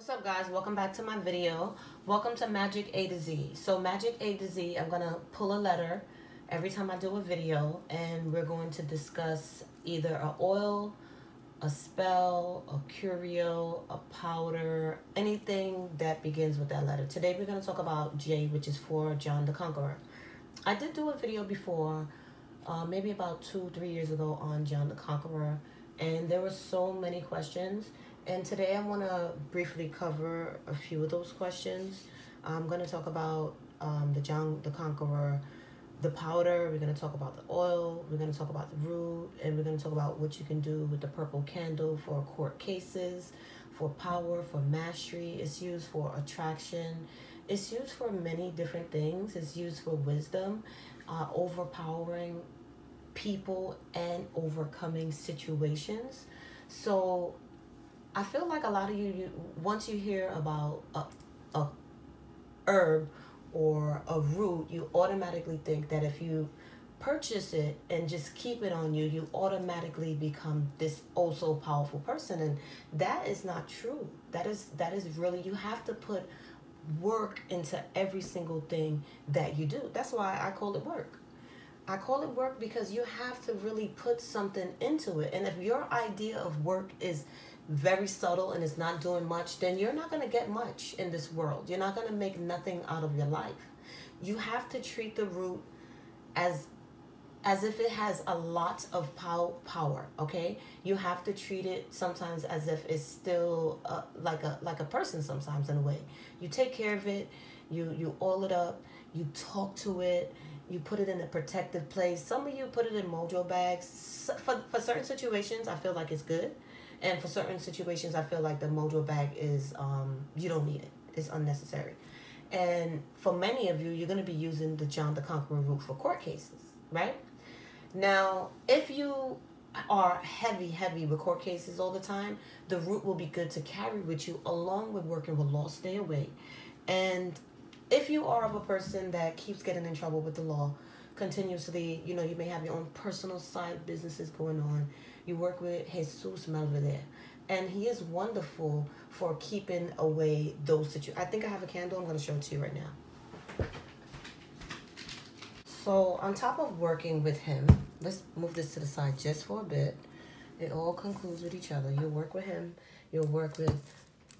What's up, guys? Welcome back to my video. Welcome to Magic A to Z. So Magic A to Z, I'm gonna pull a letter every time I do a video, and we're going to discuss either a oil, a spell, a curio, a powder, anything that begins with that letter. Today we're gonna talk about J, which is for John the Conqueror. I did do a video before, maybe about 2-3 years ago, on John the Conqueror, and there were so many questions. And today I want to briefly cover a few of those questions. I'm going to talk about the John the Conqueror, the powder. We're going to talk about the oil. We're going to talk about the root. And we're going to talk about what you can do with the purple candle for court cases, for power, for mastery. It's used for attraction. It's used for many different things. It's used for wisdom, overpowering people, and overcoming situations. So I feel like a lot of you once you hear about a herb or a root, you automatically think that if you purchase it and just keep it on you, you automatically become this oh so powerful person. And that is not true. That is really, you have to put work into every single thing that you do. That's why I call it work. I call it work because you have to really put something into it. And if your idea of work is very subtle and it's not doing much, then you're not going to get much in this world. You're not going to make nothing out of your life. You have to treat the root as if it has a lot of power, okay? You have to treat it sometimes as if it's still like a person sometimes, in a way. You take care of it, you oil it up, you talk to it, you put it in a protective place. Some of you put it in mojo bags. For certain situations, I feel like it's good. And for certain situations, I feel like the mojo bag is, you don't need it. It's unnecessary. And for many of you, you're going to be using the John the Conqueror root for court cases, right? Now, if you are heavy with court cases all the time, the root will be good to carry with you along with working with law. Stay away. And if you are of a person that keeps getting in trouble with the law continuously, you may have your own personal side businesses going on. You work with Jesus Malveder, and he is wonderful for keeping away those situations. I think I have a candle. I'm going to show it to you right now. So on top of working with him, let's move this to the side just for a bit. It all concludes with each other. You'll work with him. You'll work with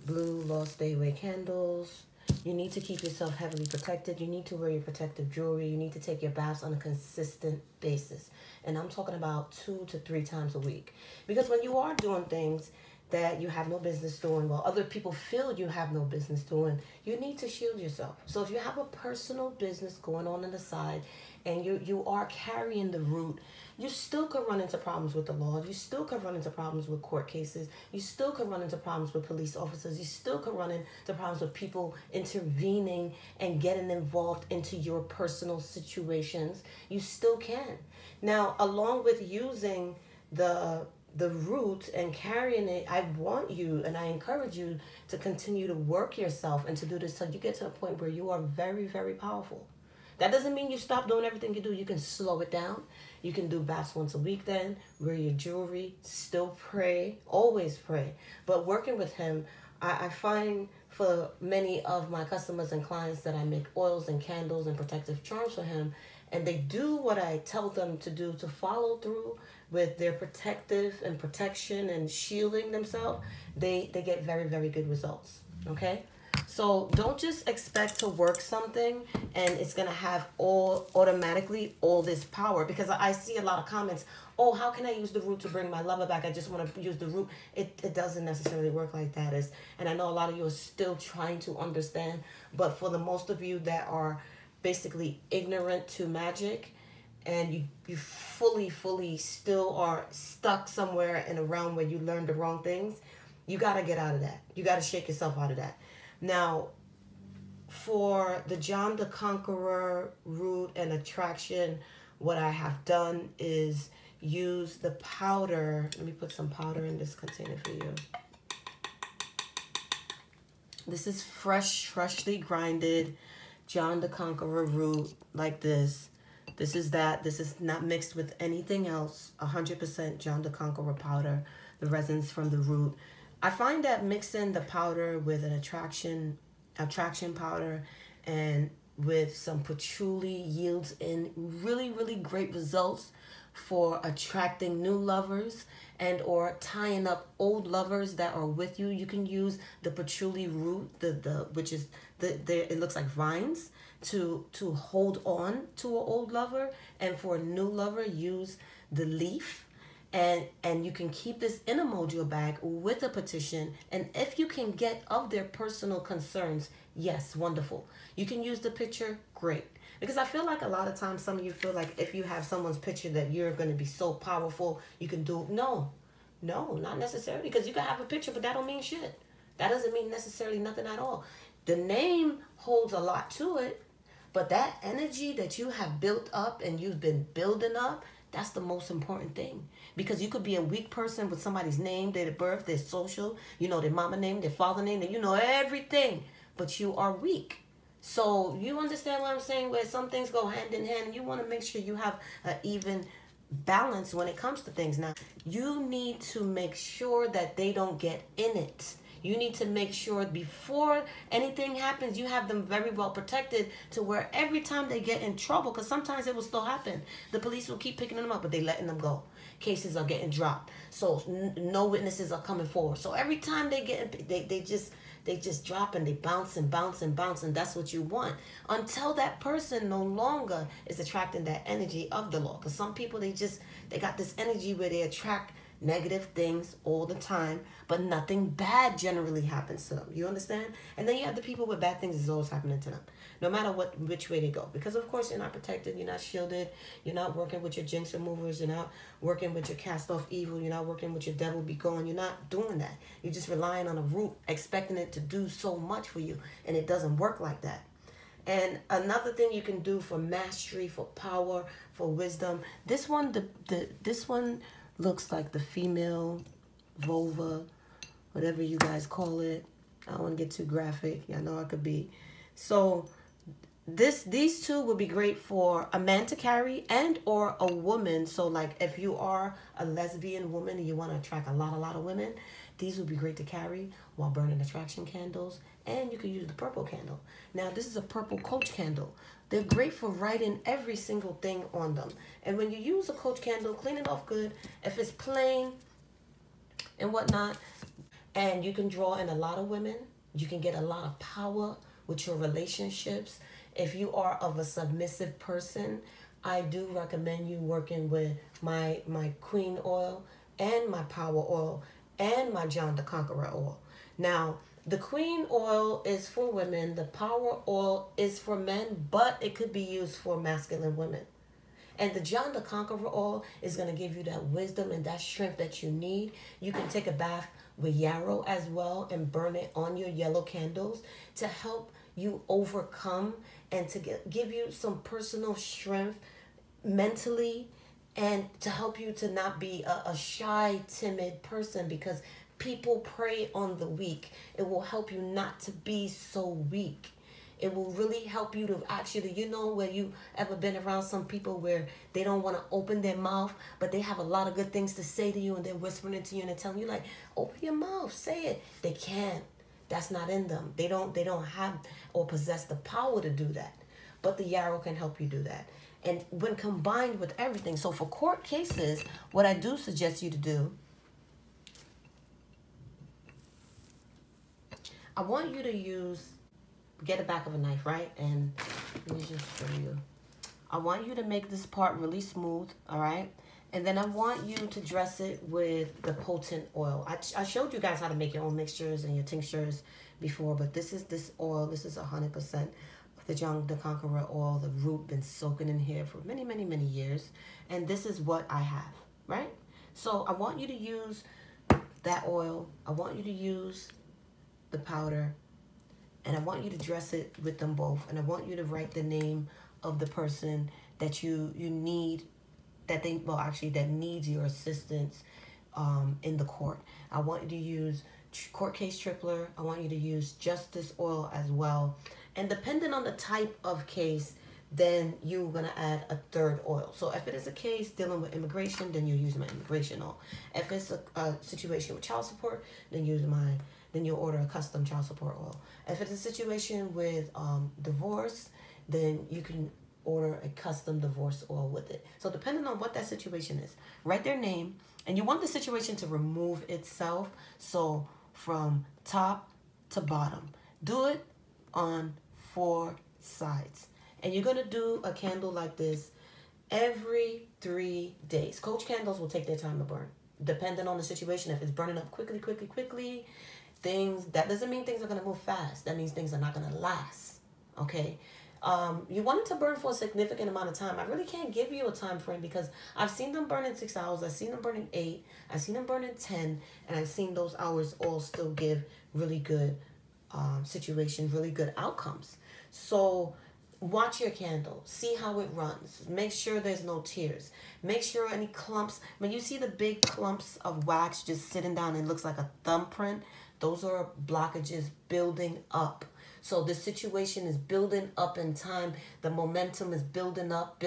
blue lost stay away candles. You need to keep yourself heavily protected. You need to wear your protective jewelry. You need to take your baths on a consistent basis. And I'm talking about 2 to 3 times a week. Because when you are doing things that you have no business doing, well, other people feel you have no business doing, you need to shield yourself. So if you have a personal business going on the side and you are carrying the root, you still could run into problems with the law. You still could run into problems with court cases. You still could run into problems with police officers. You still could run into problems with people intervening and getting involved into your personal situations. You still can. Now, along with using the root and carrying it, I want you and I encourage you to continue to work yourself and to do this till you get to a point where you are very, very powerful. That doesn't mean you stop doing everything you do. You can slow it down. You can do baths once a week then, wear your jewelry, still pray, always pray. But working with him, I find for many of my customers and clients that I make oils and candles and protective charms for him, and they do what I tell them to do, to follow through with their protective and protection and shielding themselves, they get very, very good results, okay? So don't just expect to work something and it's going to have automatically all this power, because I see a lot of comments, oh, how can I use the root to bring my lover back? I just want to use the root. It doesn't necessarily work like that. And I know a lot of you are still trying to understand, but for the most of you that are basically ignorant to magic, and you fully still are stuck somewhere in a realm where you learned the wrong things, you got to get out of that. You got to shake yourself out of that. Now, for the John the Conqueror root and attraction, what I have done is use the powder. Let me put some powder in this container for you. This is freshly grinded John the Conqueror root, like this. This is that. This is not mixed with anything else. 100% John the Conqueror powder. The resins from the root. I find that mixing the powder with an attraction powder and with some patchouli yields in really, really great results for attracting new lovers and or tying up old lovers that are with you. You can use the patchouli root, which is it looks like vines, to hold on to an old lover, and for a new lover use the leaf. And you can keep this in a mojo bag with a petition, and if you can get of their personal concerns, yes, wonderful. You can use the picture, great. Because I feel like a lot of times some of you feel like if you have someone's picture that you're going to be so powerful, you can do, no, not necessarily, because you can have a picture, but that don't mean shit. That doesn't mean necessarily nothing at all. The name holds a lot to it, but that energy that you have built up and you've been building up, that's the most important thing. Because you could be a weak person with somebody's name, date of birth, their social, you know their mama name, their father name, you know everything, but you are weak. So you understand what I'm saying, where some things go hand in hand, and you want to make sure you have an even balance when it comes to things. Now, you need to make sure that they don't get in it. You need to make sure before anything happens, you have them very well protected to where every time they get in trouble, because sometimes it will still happen, the police will keep picking them up, but they letting them go. Cases are getting dropped. So no witnesses are coming forward. So every time they get, they just drop and they bounce and bounce and bounce, and that's what you want until that person no longer is attracting that energy of the law. Because some people, they got this energy where they attract negative things all the time, but nothing bad generally happens to them. You understand? And then you have the people where bad things is always happening to them, no matter which way they go. Because of course you're not protected, you're not shielded, you're not working with your jinx removers, you're not working with your cast off evil, you're not working with your devil be gone. You're not doing that. You're just relying on a root, expecting it to do so much for you, and it doesn't work like that. And another thing you can do for mastery, for power, for wisdom, this one looks like the female vulva, whatever you guys call it. I don't want to get too graphic. I know I could be. So these two would be great for a man to carry and or a woman. So like if you are a lesbian woman and you want to attract a lot of women, these would be great to carry while burning attraction candles. And you can use the purple candle. Now this is a purple coach candle. They're great for writing every single thing on them. And when you use a coach candle, clean it off good. If it's plain and whatnot, and you can draw in a lot of women, you can get a lot of power with your relationships. If you are of a submissive person, I do recommend you working with my queen oil and my power oil and my John the Conqueror oil. Now, the queen oil is for women, the power oil is for men, but it could be used for masculine women. And the John the Conqueror oil is going to give you that wisdom and that strength that you need. You can take a bath with yarrow as well and burn it on your yellow candles to help you overcome and to give you some personal strength mentally, and to help you to not be a shy, timid person, because people prey on the weak. It will help you not to be so weak. It will really help you to actually, you know, where you ever been around some people where they don't want to open their mouth, but they have a lot of good things to say to you, and they're whispering it to you and they're telling you like, open your mouth, say it. They can't. That's not in them. They don't have or possess the power to do that. But the yarrow can help you do that. And when combined with everything, so for court cases, what I do suggest you to do, I want you to get the back of a knife, right? And let me just show you. I want you to make this part really smooth, all right? And then I want you to dress it with the potent oil. I showed you guys how to make your own mixtures and your tinctures before, but this oil. This is 100% the John the Conqueror oil. The root been soaking in here for many, many, many years. And this is what I have, right? So I want you to use that oil. I want you to use the powder. And I want you to dress it with them both. And I want you to write the name of the person that you need, that needs your assistance in the court. I want you to use court case tripler. I want you to use justice oil as well. And depending on the type of case, then you're going to add a third oil. So if it is a case dealing with immigration, then you use my immigration oil. If it's a situation with child support, then you'll order a custom child support oil. If it's a situation with divorce, then you can order a custom divorce oil with it. So depending on what that situation is, write their name, and you want the situation to remove itself. So from top to bottom, do it on 4 sides. And you're going to do a candle like this every 3 days. Coach candles will take their time to burn, depending on the situation. If it's burning up quickly, that doesn't mean things are going to move fast. That means things are not going to last, okay? You want it to burn for a significant amount of time. I really can't give you a time frame because I've seen them burn in 6 hours. I've seen them burn in 8. I've seen them burn in 10. And I've seen those hours all still give really good situations, really good outcomes. So watch your candle. See how it runs. Make sure there's no tears. Make sure any clumps. When you see the big clumps of wax just sitting down, it looks like a thumbprint. Those are blockages building up. So the situation is building up in time. The momentum is building up,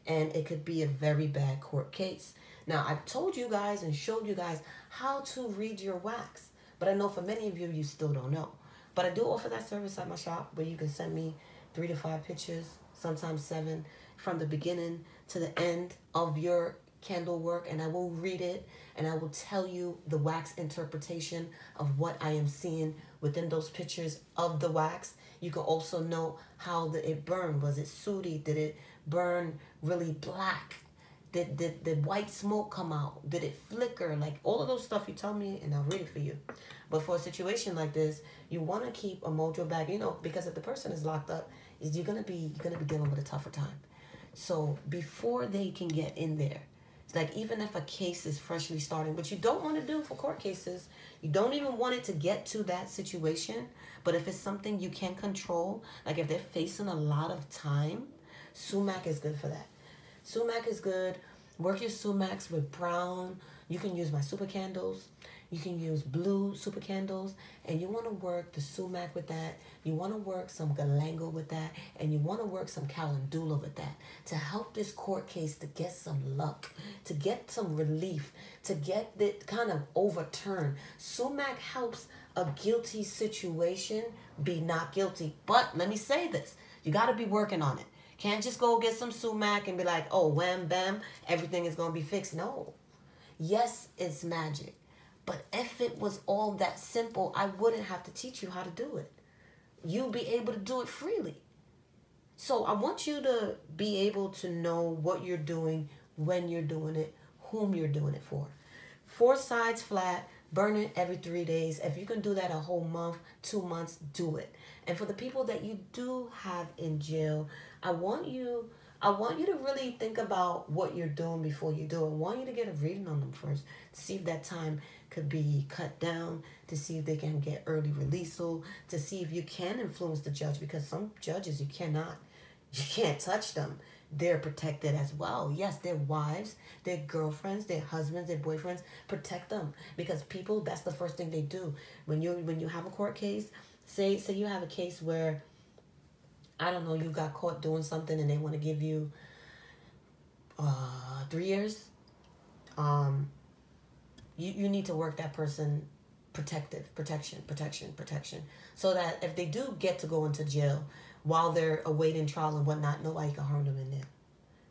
and it could be a very bad court case. Now, I've told you guys and showed you guys how to read your wax, but I know for many of you, you still don't know. But I do offer that service at my shop where you can send me 3 to 5 pictures, sometimes 7, from the beginning to the end of your candle work, and I will read it, and I will tell you the wax interpretation of what I am seeing within those pictures of the wax. You can also know how it burned. Was it sooty? Did it burn really black? Did white smoke come out? Did it flicker? Like all of those stuff you tell me, and I'll read it for you. But for a situation like this, you want to keep a mojo bag, because if the person is locked up, you're gonna be dealing with a tougher time. So before they can get in there, like even if a case is freshly starting, what you don't want to do for court cases, you don't even want it to get to that situation. But if it's something you can control, like if they're facing a lot of time, sumac is good for that. Sumac is good. Work your sumacs with brown. You can use my super candles. You can use blue super candles. And you want to work the sumac with that. You want to work some galangal with that. And you want to work some calendula with that to help this court case to get some luck, to get some relief, to get it kind of overturned. Sumac helps a guilty situation be not guilty. But let me say this. You got to be working on it. Can't just go get some sumac and be like, oh, wham, bam, everything is going to be fixed. No. Yes, it's magic. But if it was all that simple, I wouldn't have to teach you how to do it. You'll be able to do it freely. So I want you to be able to know what you're doing, when you're doing it, whom you're doing it for. 4 sides flat, burn it every 3 days. If you can do that a whole month, 2 months, do it. And for the people that you do have in jail, I want you to really think about what you're doing before you do it. I want you to get a reading on them first to see if that time could be cut down, to see if they can get early releasal, to see if you can influence the judge, because some judges you can't touch them. They're protected as well. Yes, their wives, their girlfriends, their husbands, their boyfriends, protect them, because people, that's the first thing they do. When you have a court case, say you have a case where, I don't know, you got caught doing something and they want to give you 3 years. You need to work that person protection, so that if they do get to go into jail while they're awaiting trial and whatnot, nobody can harm them in there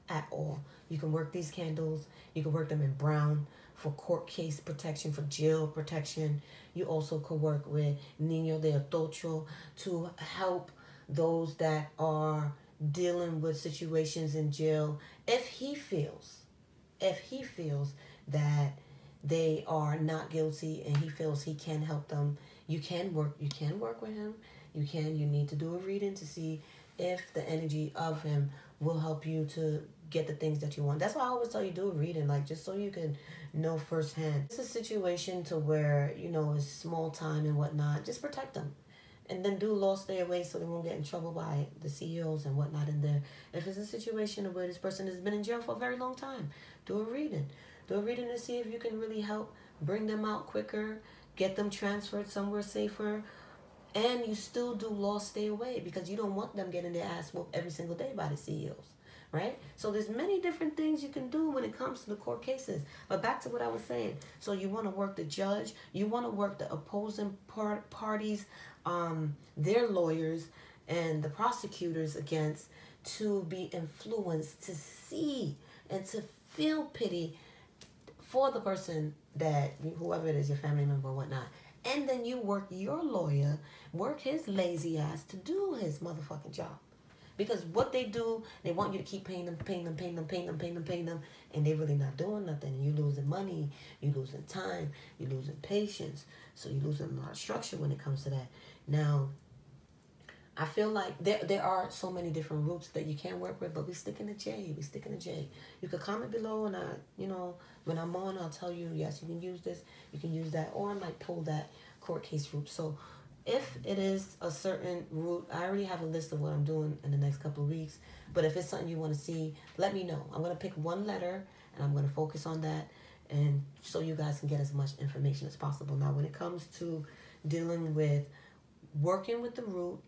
at all. You can work these candles. You can work them in brown for court case protection, for jail protection. You also could work with Niño de Otocho to help those that are dealing with situations in jail. If he feels that they are not guilty and he feels he can help them, you can work with him. You need to do a reading to see if the energy of him will help you to get the things that you want. That's why I always tell you, do a reading, like just so you can know firsthand. It's a situation to where, it's small time and whatnot. Just protect them. And then do law stay away so they won't get in trouble by the CEOs and whatnot in there. If it's a situation where this person has been in jail for a very long time, do a reading. Do a reading to see if you can really help bring them out quicker, get them transferred somewhere safer. And you still do law stay away because you don't want them getting their ass whooped every single day by the CEOs, right? So there's many different things you can do when it comes to the court cases. But back to what I was saying. So you want to work the judge, you want to work the opposing parties, their lawyers and the prosecutors against, to be influenced to see and to feel pity for the person that, whoever it is, your family member or whatnot. And then you work your lawyer, work his lazy ass to do his motherfucking job. Because what they do, they want you to keep paying them, and they really not doing nothing. And you losing money, you losing time, you losing patience. So you losing a lot of structure when it comes to that. Now, I feel like there are so many different routes that you can work with, but we stick in the J. We stick in the J. You could comment below, and when I'm on, I'll tell you, yes, you can use this, you can use that, or I might pull that court case route. So if it is a certain route, I already have a list of what I'm doing in the next couple of weeks. But if it's something you want to see, let me know. I'm going to pick one letter, and I'm going to focus on that, and so you guys can get as much information as possible. Now, when it comes to dealing with working with the root,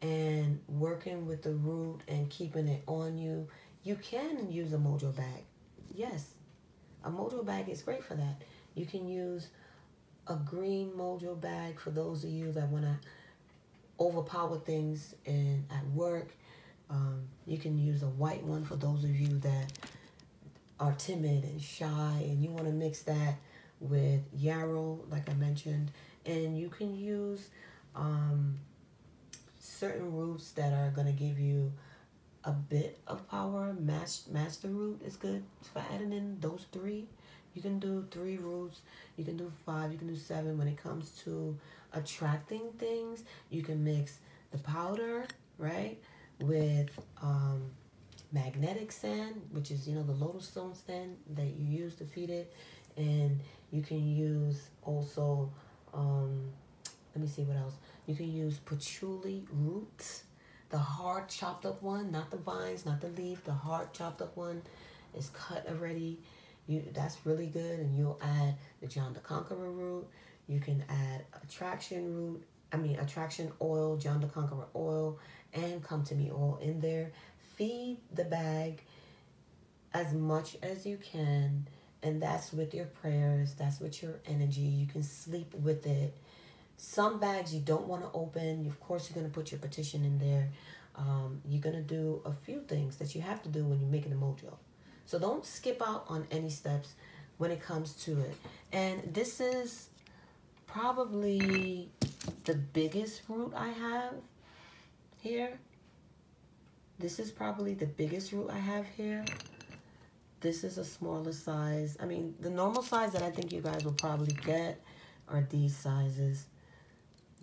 and working with the root and keeping it on you, you can use a mojo bag. Yes, a mojo bag is great for that. You can use a green mojo bag for those of you that want to overpower things at work. You can use a white one for those of you that are timid and shy, and you want to mix that with yarrow, like I mentioned. And you can use certain roots that are going to give you a bit of power. Match the root is good for adding in those three. You can do 3 roots, you can do 5, you can do 7. When it comes to attracting things, you can mix the powder, right, with magnetic sand, which is, the lotus stone sand that you use to feed it. And you can use also, let me see what else. You can use patchouli roots, the hard chopped up one, not the vines, not the leaf. The hard chopped up one is cut already. That's really good. And you'll add the John the Conqueror root. You can add attraction oil, John the Conqueror oil, and come to me oil in there. Feed the bag as much as you can, and that's with your prayers, that's with your energy. You can sleep with it. Some bags you don't want to open. Of course, you're going to put your petition in there. You're going to do a few things that you have to do when you're making a mojo. So don't skip out on any steps when it comes to it. And this is probably the biggest root I have here. This is probably the biggest root I have here. This is a smaller size. I mean, the normal size that I think you guys will probably get are these sizes.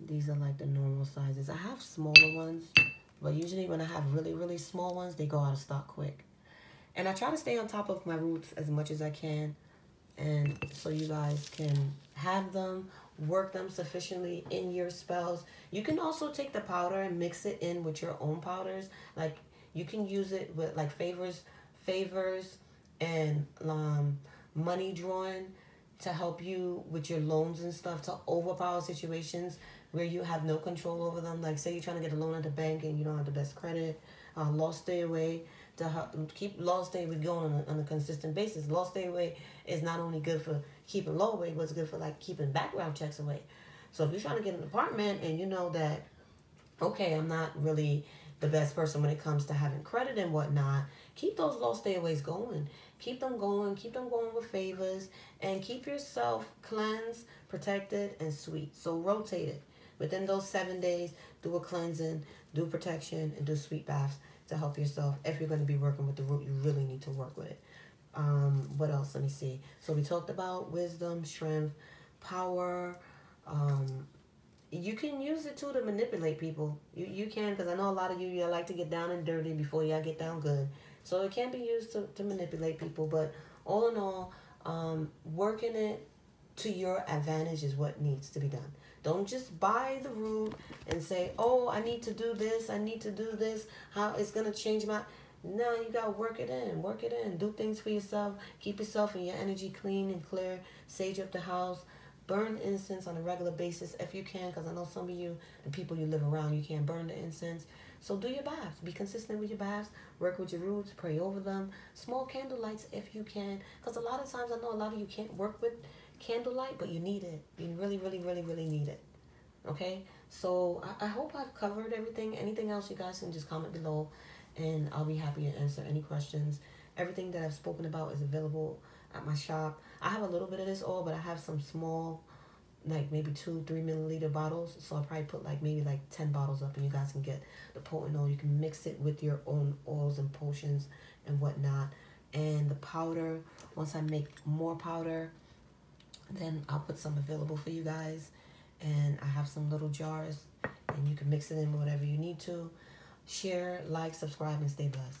These are like the normal sizes. I have smaller ones, but usually when I have really, really small ones, they go out of stock quick. And I try to stay on top of my roots as much as I can, and so you guys can have them, work them sufficiently in your spells. You can also take the powder and mix it in with your own powders. Like, you can use it with like favors and money drawing to help you with your loans and stuff, to overpower situations where you have no control over them. Like, say you're trying to get a loan at the bank and you don't have the best credit. Law stay away to help keep law stay away going on a consistent basis. Law stay away is not only good for keeping law away, but it's good for like keeping background checks away. So if you're trying to get an apartment and you know that, okay, I'm not really the best person when it comes to having credit and whatnot, keep those law stay aways going. Keep them going with favors, and keep yourself cleansed, protected, and sweet. So rotate it. Within those 7 days, do a cleansing, do protection, and do sweet baths to help yourself. If you're going to be working with the root, you really need to work with it. What else? Let me see. So we talked about wisdom, strength, power. You can use it too to manipulate people. You can, because I know a lot of you like to get down and dirty before y'all get down good. So it can be used to manipulate people. But all in all, working it to your advantage is what needs to be done. Don't just buy the root and say, oh, I need to do this, I need to do this, how it's going to change my... No, you got to work it in. Do things for yourself. Keep yourself and your energy clean and clear. Sage up the house. burn incense on a regular basis if you can, because I know some of you, the people you live around, you can't burn the incense. So do your baths. Be consistent with your baths. Work with your roots. Pray over them. Small candle lights if you can, because a lot of times I know a lot of you can't work with candlelight, but you need it. You really, really, really, really need it. Okay? So I hope I've covered everything. Anything else, you guys can just comment below, and I'll be happy to answer any questions. Everything that I've spoken about is available at my shop. I have a little bit of this oil, but I have some small, like maybe 2-3 milliliter bottles. So I'll probably put like maybe like 10 bottles up, and you guys can get the potent oil. You can mix it with your own oils and potions and whatnot. And the powder, once I make more powder, then I'll put some available for you guys. And I have some little jars, and you can mix it in whatever you need to. Share, like, subscribe, and stay blessed.